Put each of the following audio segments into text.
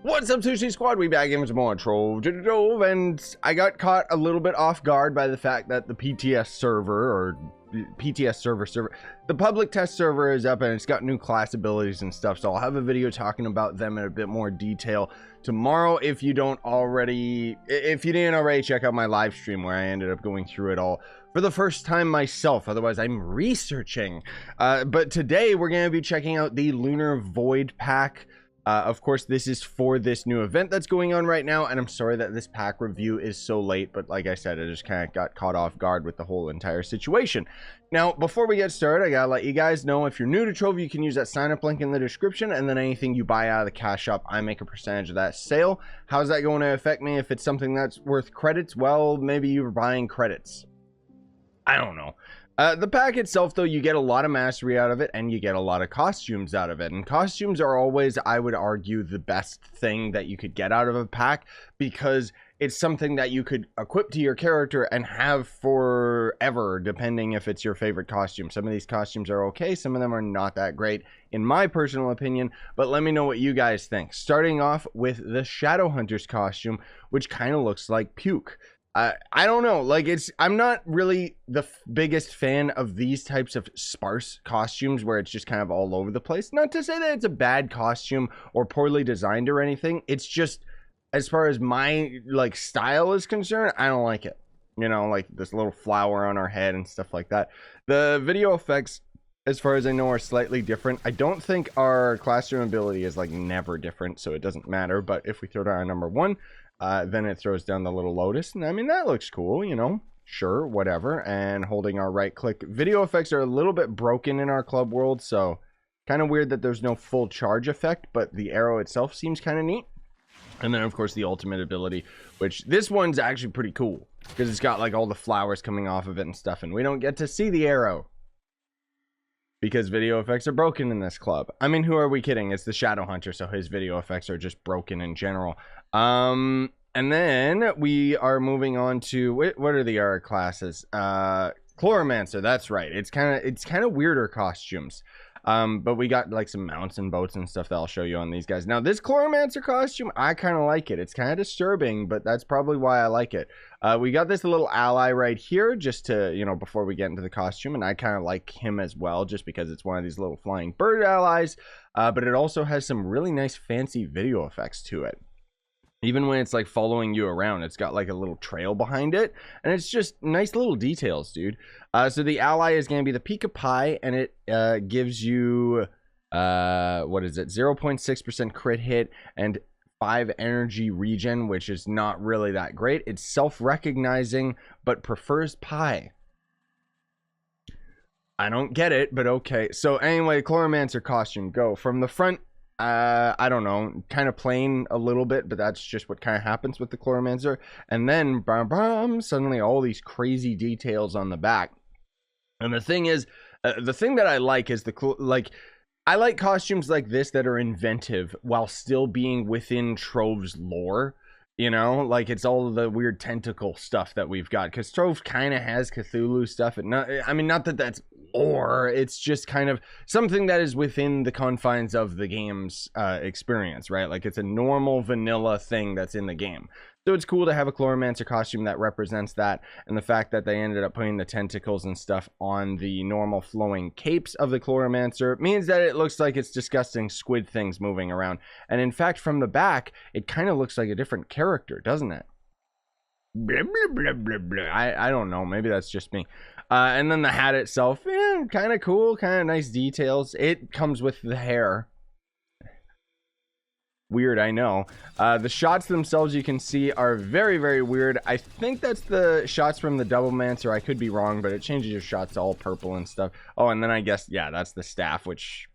What's up, Sushi Squad? We back in with some more Trove, and I got caught a little bit off guard by the fact that the PTS server, the public test server is up and it's got new class abilities and stuff, so I'll have a video talking about them in a bit more detail tomorrow. If you didn't already check out my live stream where I ended up going through it all for the first time myself, otherwise I'm researching. But today we're going to be checking out the Lunar Void Pack. Of course, this is for this new event that's going on right now, and I'm sorry that this pack review is so late, but like I said, I just kind of got caught off guard with the whole entire situation. Now, before we get started, I gotta let you guys know, if you're new to Trove, you can use that sign up link in the description, and then anything you buy out of the cash shop, I make a percentage of that sale. How's that going to affect me? If it's something that's worth credits, well, maybe you're buying credits. I don't know. The pack itself, though, you get a lot of mastery out of it, and you get a lot of costumes out of it. And costumes are always, I would argue, the best thing that you could get out of a pack, because it's something that you could equip to your character and have forever, depending if it's your favorite costume. Some of these costumes are okay, some of them are not that great, in my personal opinion, but let me know what you guys think. Starting off with the Shadow Hunter's costume, which kind of looks like puke. I don't know, like, I'm not really the biggest fan of these types of sparse costumes where it's just kind of all over the place. Not to say that it's a bad costume or poorly designed or anything. It's just, as far as my, like, style is concerned, I don't like it. You know, like this little flower on our head and stuff like that. The video effects, as far as I know, are slightly different. I don't think our classroom ability is, like, never different, so it doesn't matter. But if we throw down our number 1, then it throws down the little lotus, and I mean, that looks cool, you know, sure, whatever. And holding our right click. Video effects are a little bit broken in our club world, so kind of weird that there's no full charge effect, but the arrow itself seems kind of neat. And then, of course, the ultimate ability, which this one's actually pretty cool because it's got, like, all the flowers coming off of it and stuff, and we don't get to see the arrow because video effects are broken in this club. I mean, who are we kidding? It's the Shadow Hunter, so his video effects are just broken in general. And then we are moving on to, what are the other classes? Chloromancer, that's right. It's kind of weirder costumes. But we got, like, some mounts and boats and stuff that I'll show you on these guys. Now, this Chloromancer costume, I kind of like it. It's kind of disturbing, but that's probably why I like it. We got this little ally right here, just to, you know, before we get into the costume, and I kind of like him as well, just because it's one of these little flying bird allies. But it also has some really nice fancy video effects to it. Even when it's, like, following you around, it's got, like, a little trail behind it, and it's just nice little details, dude. So the ally is going to be the Pica Pie, and it gives you, what is it, 0.6% crit hit and 5 energy regen, which is not really that great. It's self-recognizing, but prefers pie. I don't get it, but okay. So anyway, Chloromancer costume, go. From the front, I don't know, kind of plain a little bit, but that's just what kind of happens with the Chloromancer. And then, suddenly all these crazy details on the back. And the thing is, the thing that I like is I like costumes like this that are inventive while still being within Trove's lore. You know, like, it's all the weird tentacle stuff that we've got, because Trove kind of has Cthulhu stuff. And I mean, not that that's lore, it's just kind of something that is within the confines of the game's experience, right? Like, it's a normal vanilla thing that's in the game. So it's cool to have a Chloromancer costume that represents that, and the fact that they ended up putting the tentacles and stuff on the normal flowing capes of the Chloromancer means that it looks like it's disgusting squid things moving around. And in fact, from the back, it kind of looks like a different character, doesn't it? Blah, blah, blah, blah, blah. I don't know, maybe that's just me. And then the hat itself, kind of cool, kind of nice details. It comes with the hair. Weird, I know. The shots themselves, you can see, are very, very weird. I think that's the shots from the Doublemancer. I could be wrong, but it changes your shots to all purple and stuff. Oh, and then I guess, yeah, that's the staff, which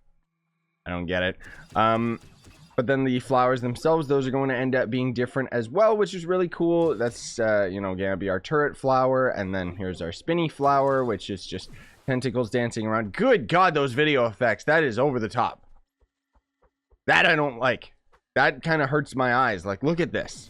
I don't get it. But then the flowers themselves, those are going to end up being different as well, which is really cool. That's, you know, going to be our turret flower. And then here's our spinny flower, which is just tentacles dancing around. Good God, those video effects. That is over the top. That I don't like. That kind of hurts my eyes. Like, look at this.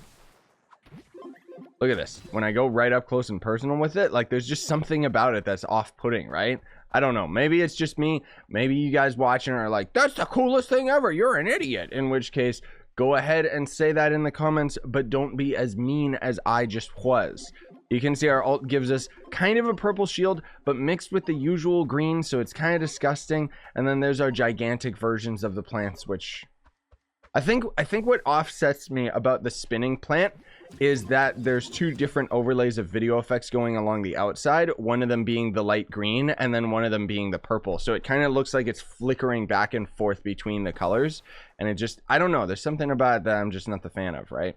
Look at this. When I go right up close and personal with it, like, there's just something about it that's off-putting, right? I don't know. Maybe it's just me. Maybe you guys watching are like, that's the coolest thing ever. You're an idiot. In which case, go ahead and say that in the comments, but don't be as mean as I just was. You can see our alt gives us kind of a purple shield, but mixed with the usual green, so it's kind of disgusting. And then there's our gigantic versions of the plants, which I think what offsets me about the spinning plant is that there's two different overlays of video effects going along the outside, one of them being the light green and then one of them being the purple. So it kind of looks like it's flickering back and forth between the colors, and it just, I don't know, there's something about it that I'm just not the fan of, right?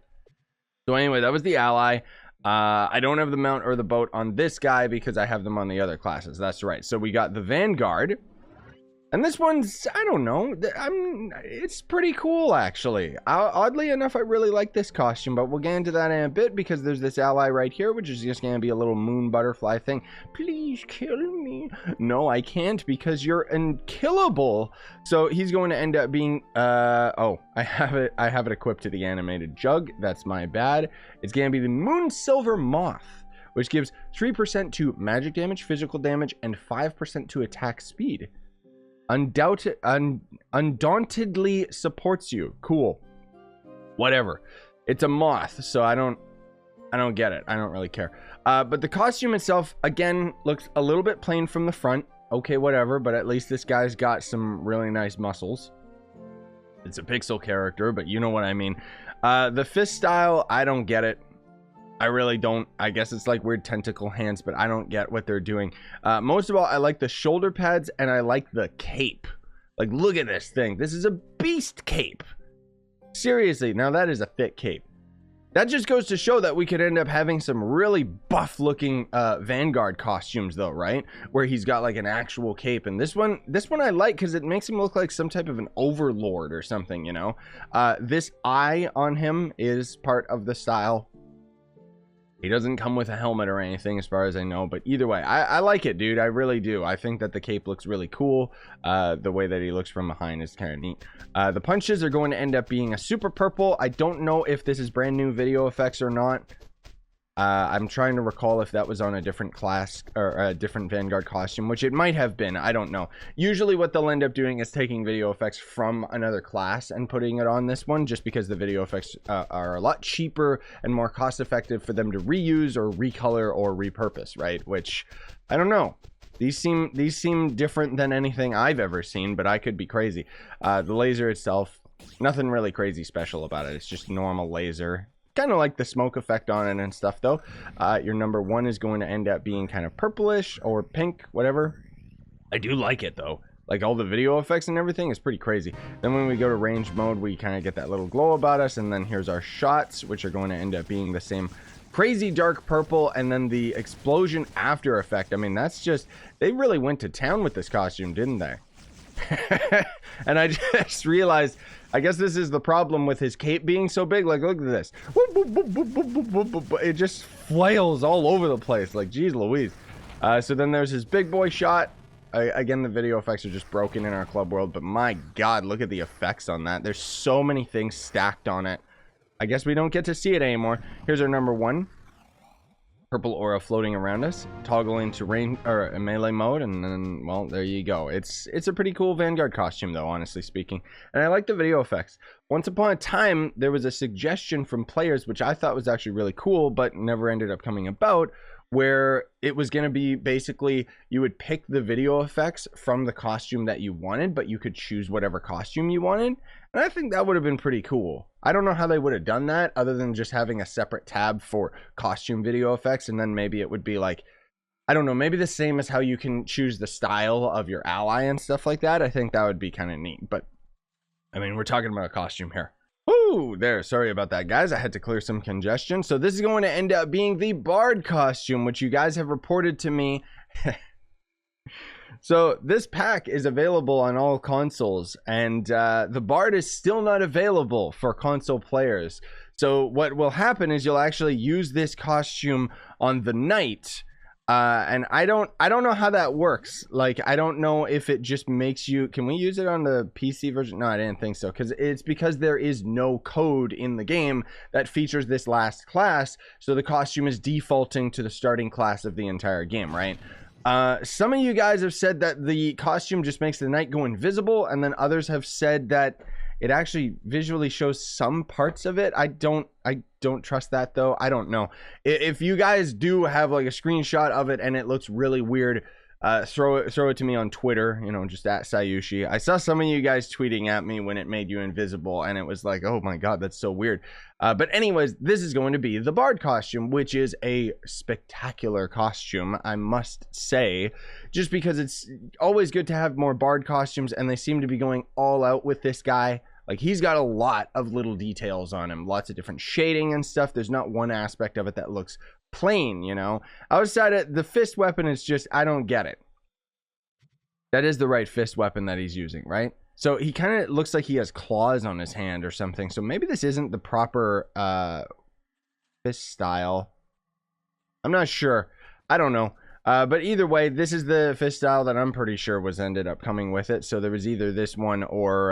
So anyway, that was the ally. I don't have the mount or the boat on this guy because I have them on the other classes. That's right. So we got the Vanguard. And this one's, I don't know, it's pretty cool, actually. Oddly enough, I really like this costume, but we'll get into that in a bit because there's this ally right here, which is just going to be a little moon butterfly thing. Please kill me. No, I can't because you're unkillable. So he's going to end up being, oh, I have it equipped to the animated jug. That's my bad. It's going to be the Moonsilver Moth, which gives 3% to magic damage, physical damage, and 5% to attack speed. Undauntedly supports you. Cool. Whatever. It's a moth, so I don't get it. I don't really care. But the costume itself, again, looks a little bit plain from the front. Okay, whatever, but at least this guy's got some really nice muscles. It's a pixel character, but you know what I mean. The fist style, I don't get it. I really don't. I guess it's like weird tentacle hands, but I don't get what they're doing. Most of all, I like the shoulder pads and I like the cape. Like, look at this thing. This is a beast cape. Seriously, now that is a thick cape. That just goes to show that we could end up having some really buff looking Vanguard costumes though, right? Where he's got like an actual cape. And this one I like because it makes him look like some type of an overlord or something, you know? This eye on him is part of the style. He doesn't come with a helmet or anything as far as I know, but either way, I like it, dude. I really do. I think that the cape looks really cool. The way that he looks from behind is kind of neat. The punches are going to end up being a super purple. I don't know if this is brand new video effects or not. I'm trying to recall if that was on a different class or a different Vanguard costume, which it might have been. I don't know. Usually what they'll end up doing is taking video effects from another class and putting it on this one, just because the video effects are a lot cheaper and more cost effective for them to reuse or recolor or repurpose, right? Which, I don't know. These seem different than anything I've ever seen, but I could be crazy. The laser itself, nothing really crazy special about it. It's just normal laser. Kind of like the smoke effect on it and stuff though. Your number one is going to end up being kind of purplish or pink, whatever. I do like it though. Like all the video effects and everything is pretty crazy. Then when we go to range mode, we kind of get that little glow about us. And then here's our shots, which are going to end up being the same crazy dark purple. And then the explosion after effect. I mean, that's just, they really went to town with this costume, didn't they? And I just realized, I guess this is the problem with his cape being so big. Like, look at this. It just flails all over the place. Like, geez Louise. So then there's his big boy shot. Again, the video effects are just broken in our club world. But my God, look at the effects on that. There's so many things stacked on it. I guess we don't get to see it anymore. Here's our number one. Purple aura floating around us, toggle into range or melee mode, and then, well, there you go. It's a pretty cool Vanguard costume though, honestly speaking, and I like the video effects. Once upon a time there was a suggestion from players which I thought was actually really cool but never ended up coming about, where it was going to be basically you would pick the video effects from the costume that you wanted, but you could choose whatever costume you wanted. And I think that would have been pretty cool. I don't know how they would have done that other than just having a separate tab for costume video effects. And then maybe it would be like, I don't know, maybe the same as how you can choose the style of your ally and stuff like that. I think that would be kind of neat. But I mean, we're talking about a costume here. Woo, there, sorry about that, guys. I had to clear some congestion. So this is going to end up being the Bard costume, which you guys have reported to me. So this pack is available on all consoles, and the Bard is still not available for console players. So what will happen is you'll actually use this costume on the knight. And I don't know how that works. Like, I don't know if it just makes you, can we use it on the PC version? No, I didn't think so, because there is no code in the game that features this last class, so the costume is defaulting to the starting class of the entire game, right? Some of you guys have said that the costume just makes the knight go invisible, and then others have said that it actually visually shows some parts of it. I don't trust that though. I don't know. If you guys do have like a screenshot of it and it looks really weird, throw it to me on Twitter, you know, just at Scyushi. I saw some of you guys tweeting at me when it made you invisible, and it was like, oh my god, that's so weird. But anyways, this is going to be the Bard costume, which is a spectacular costume, I must say, just because it's always good to have more Bard costumes, and they seem to be going all out with this guy. Like, he's got a lot of little details on him, lots of different shading and stuff. There's not one aspect of it that looks plain, you know. Outside of the fist weapon, is just, I don't get it. That is the right fist weapon that he's using, right? So he kind of looks like he has claws on his hand or something. So maybe this isn't the proper fist style. I'm not sure. I don't know. But either way, this is the fist style that I'm pretty sure was ended up coming with it. So there was either this one or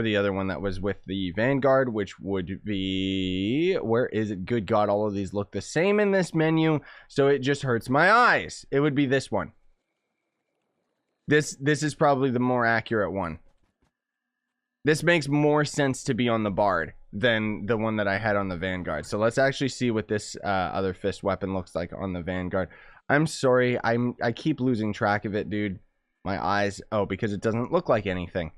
the other one that was with the Vanguard, which would be, where is it? Good God, all of these look the same in this menu, so it just hurts my eyes. It would be this one. This is probably the more accurate one. This makes more sense to be on the Bard than the one that I had on the Vanguard. So let's actually see what this other fist weapon looks like on the Vanguard. I'm sorry, I keep losing track of it, dude. My eyes. Oh, because it doesn't look like anything.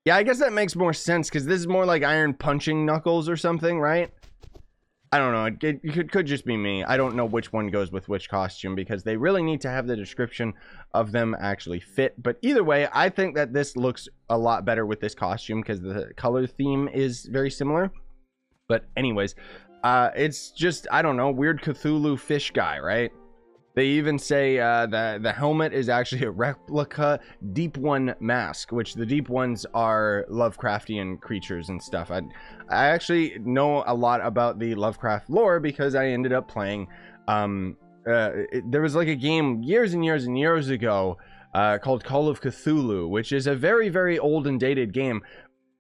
Yeah, I guess that makes more sense, because this is more like iron punching knuckles or something, right? I don't know. It could just be me. I don't know which one goes with which costume, because they really need to have the description of them actually fit. But either way, I think that this looks a lot better with this costume, because the color theme is very similar. But anyways, it's just, I don't know, weird Cthulhu fish guy, right? They even say the helmet is actually a replica Deep One mask, which the Deep Ones are Lovecraftian creatures and stuff. I actually know a lot about the Lovecraft lore because I ended up playing. There was like a game years and years and years ago called Call of Cthulhu, which is a very, very old and dated game,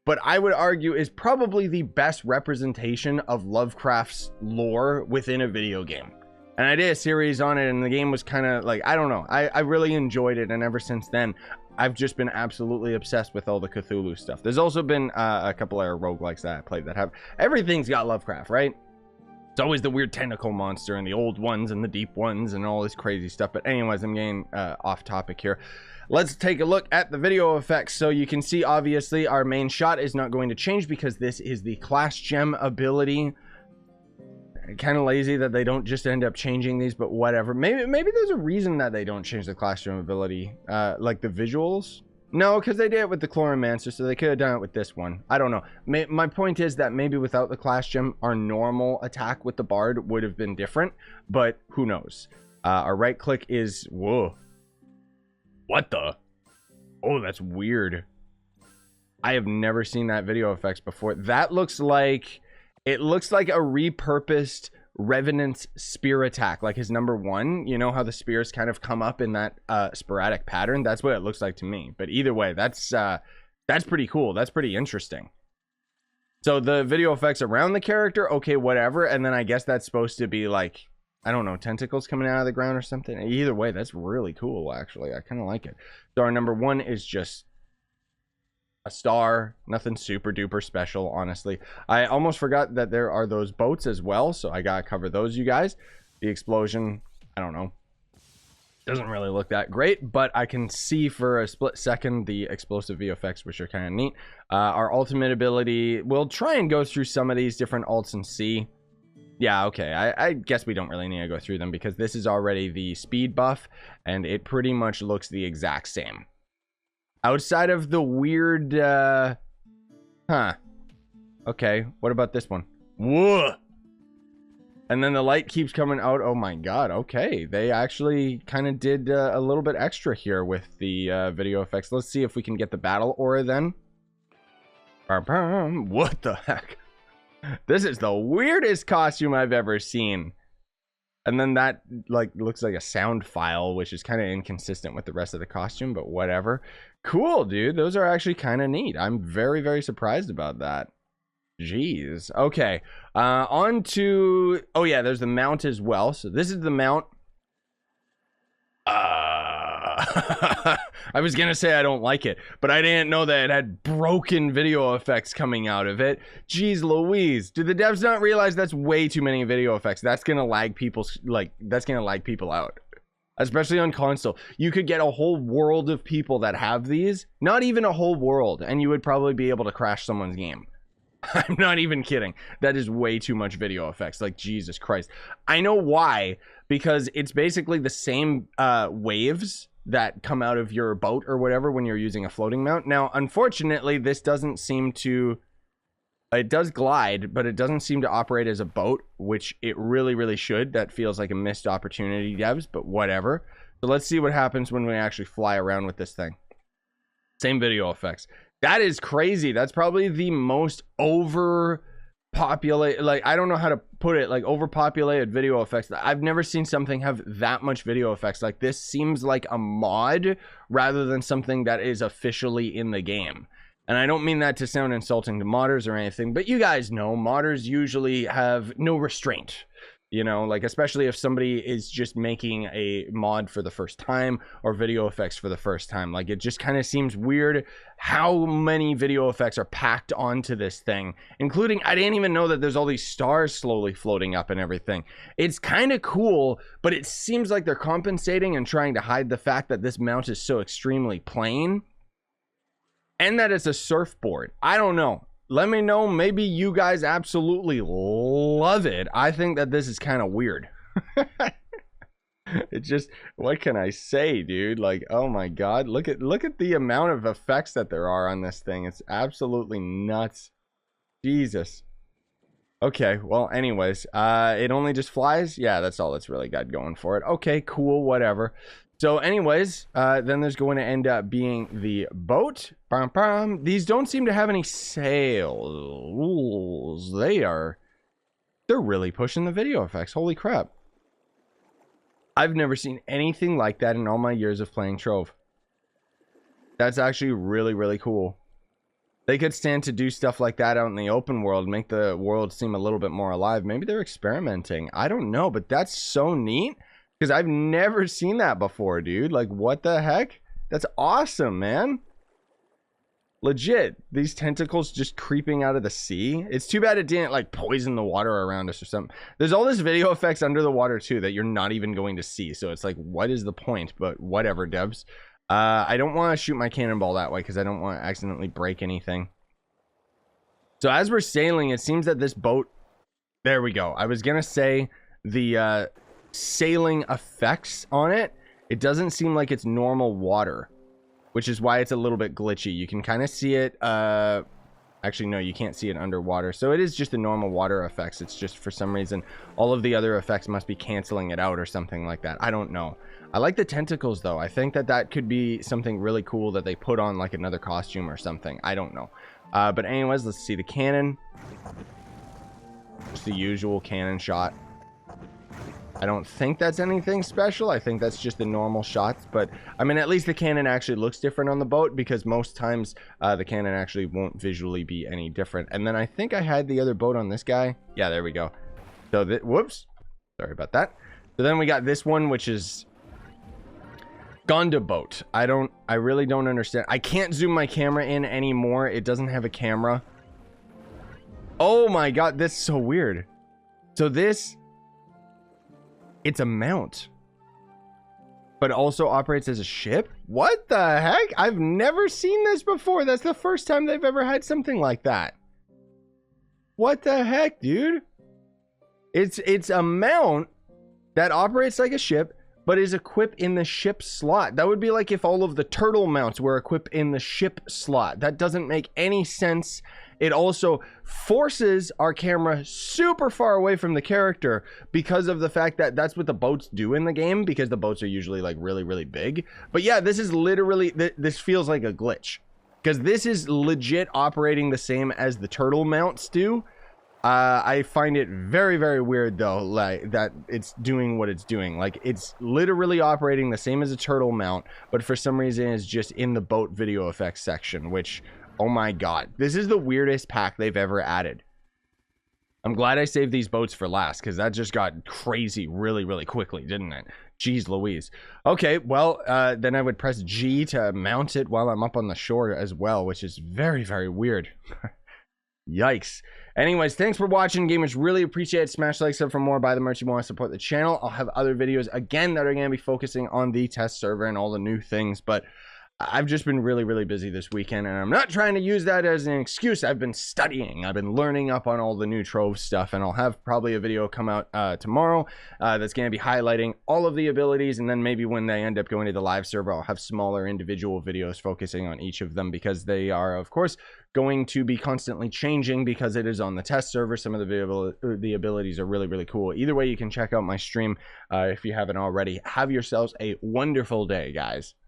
but I would argue is probably the best representation of Lovecraft's lore within a video game. And I did a series on it, and the game was kind of like, I don't know. I really enjoyed it, and ever since then, I've just been absolutely obsessed with all the Cthulhu stuff. There's also been a couple of roguelikes that I played that have... Everything's got Lovecraft, right? It's always the weird tentacle monster, and the old ones, and the deep ones, and all this crazy stuff. But anyways, I'm getting off topic here. Let's take a look at the video effects. So you can see, obviously, our main shot is not going to change because this is the class gem ability. Kind of lazy that they don't just end up changing these, but whatever. Maybe there's a reason that they don't change the classroom ability, like the visuals. No, because they did it with the Chloromancer, so they could have done it with this one. I don't know. My point is that maybe without the class gem, our normal attack with the Bard would have been different, but who knows. Our right click is, whoa, what the? Oh, that's weird. I have never seen that video effects before. That looks like... It looks like a repurposed Revenant's spear attack, like his number one. You know how the spears kind of come up in that sporadic pattern? That's what it looks like to me. But either way, that's pretty cool. That's pretty interesting. So the video effects around the character, okay, whatever. And then I guess that's supposed to be like, I don't know, tentacles coming out of the ground or something. Either way, that's really cool, actually. I kind of like it. So our number one is just a star, nothing super duper special, honestly. I almost forgot that there are those boats as well, so I gotta cover those, you guys. The explosion, I don't know, doesn't really look that great, but I can see for a split second the explosive VFX, which are kind of neat. Our ultimate ability, we'll try and go through some of these different ults and see. Yeah, okay, I guess we don't really need to go through them because this is already the speed buff, and it pretty much looks the exact same. Outside of the weird, okay, what about this one? Whoa! And then the light keeps coming out. Oh my god, okay. They actually kind of did a little bit extra here with the video effects. Let's see if we can get the battle aura then. What the heck? This is the weirdest costume I've ever seen. And then that like looks like a sound file, which is kind of inconsistent with the rest of the costume, but whatever. Cool, dude. Those are actually kind of neat. I'm very, very surprised about that. Jeez. Okay. On to... Oh, yeah, there's the mount as well. So this is the mount. I was gonna say I don't like it, but I didn't know that it had broken video effects coming out of it. Jeez Louise. Do the devs not realize that's way too many video effects? That's gonna lag people, that's gonna lag people out. Especially on console. You could get a whole world of people that have these. Not even a whole world. And you would probably be able to crash someone's game. I'm not even kidding. That is way too much video effects. Like, Jesus Christ. I know why. Because it's basically the same waves that come out of your boat or whatever when you're using a floating mount. Now, unfortunately, this doesn't seem to... It does glide, but it doesn't seem to operate as a boat, which it really, really should. That feels like a missed opportunity, devs, but whatever. So let's see what happens when we actually fly around with this thing. Same video effects. That is crazy. That's probably the most overpopulated, like, I don't know how to put it, like, overpopulated video effects. I've never seen something have that much video effects. Like, this seems like a mod rather than something that is officially in the game. And I don't mean that to sound insulting to modders or anything, but you guys know modders usually have no restraint. You know, like, especially if somebody is just making a mod for the first time or video effects for the first time. Like, it just kind of seems weird how many video effects are packed onto this thing, including, I didn't even know that there's all these stars slowly floating up and everything. It's kind of cool, but it seems like they're compensating and trying to hide the fact that this mount is so extremely plain. And that it's a surfboard. I don't know. Let me know. Maybe you guys absolutely love it. I think that this is kind of weird. It just, what can I say, dude? Like, oh my God. Look at the amount of effects that there are on this thing. It's absolutely nuts. Jesus. Okay, well, anyways, it only just flies. Yeah, that's all it's really got going for it. Okay, cool, whatever. So anyways, then there's going to end up being the boat. These don't seem to have any sails. They're really pushing the video effects. Holy crap. I've never seen anything like that in all my years of playing Trove. That's actually really, really cool. They could stand to do stuff like that out in the open world, make the world seem a little bit more alive. Maybe they're experimenting. I don't know, but that's so neat. Because I've never seen that before, dude. Like, what the heck? That's awesome, man. Legit. These tentacles just creeping out of the sea. It's too bad it didn't, like, poison the water around us or something. There's all this video effects under the water, too, that you're not even going to see. So it's like, what is the point? But whatever, devs. I don't want to shoot my cannonball that way because I don't want to accidentally break anything. So as we're sailing, it seems that this boat... There we go. I was going to say the... sailing effects on it, it doesn't seem like it's normal water, which is why it's a little bit glitchy. You can kind of see it, actually no, you can't see it underwater, so it is just the normal water effects. It's just for some reason all of the other effects must be canceling it out or something like that. I don't know. I like the tentacles though. I think that that could be something really cool that they put on like another costume or something. I don't know, but anyways, let's see the cannon. Just the usual cannon shot. I don't think that's anything special. I think that's just the normal shots, but I mean, at least the cannon actually looks different on the boat, because most times the cannon actually won't visually be any different. And then I think I had the other boat on this guy. Yeah, there we go. So whoops, sorry about that. So then we got this one, which is Gonda boat. I really don't understand. I can't zoom my camera in anymore. It doesn't have a camera. Oh my God, that's so weird. So this, it's a mount, but also operates as a ship. What the heck? I've never seen this before. That's the first time they've ever had something like that. What the heck, dude? It's a mount that operates like a ship, but is equipped in the ship slot. That would be like if all of the turtle mounts were equipped in the ship slot. That doesn't make any sense. It also forces our camera super far away from the character because of the fact that that's what the boats do in the game, because the boats are usually like really, really big. But yeah, this is literally, this feels like a glitch, because this is legit operating the same as the turtle mounts do. I find it very, very weird though, like that it's doing what it's doing. Like, it's literally operating the same as a turtle mount, but for some reason it's just in the boat video effects section, which, oh my God, this is the weirdest pack they've ever added. I'm glad I saved these boats for last, because that just got crazy really, really quickly, didn't it? Jeez Louise. Okay, well, then I would press G to mount it while I'm up on the shore as well, which is very, very weird. Yikes. Anyways, thanks for watching, gamers. Really appreciate it. Smash like, sub for more. Buy the merch if you want to support the channel. I'll have other videos, again, that are going to be focusing on the test server and all the new things, but I've just been really, really busy this weekend, and I'm not trying to use that as an excuse. I've been studying. I've been learning up on all the new Trove stuff, and I'll have probably a video come out tomorrow that's going to be highlighting all of the abilities, and then maybe when they end up going to the live server, I'll have smaller individual videos focusing on each of them, because they are, of course, going to be constantly changing because it is on the test server. Some of the abilities are really, really cool. Either way, you can check out my stream if you haven't already. Have yourselves a wonderful day, guys.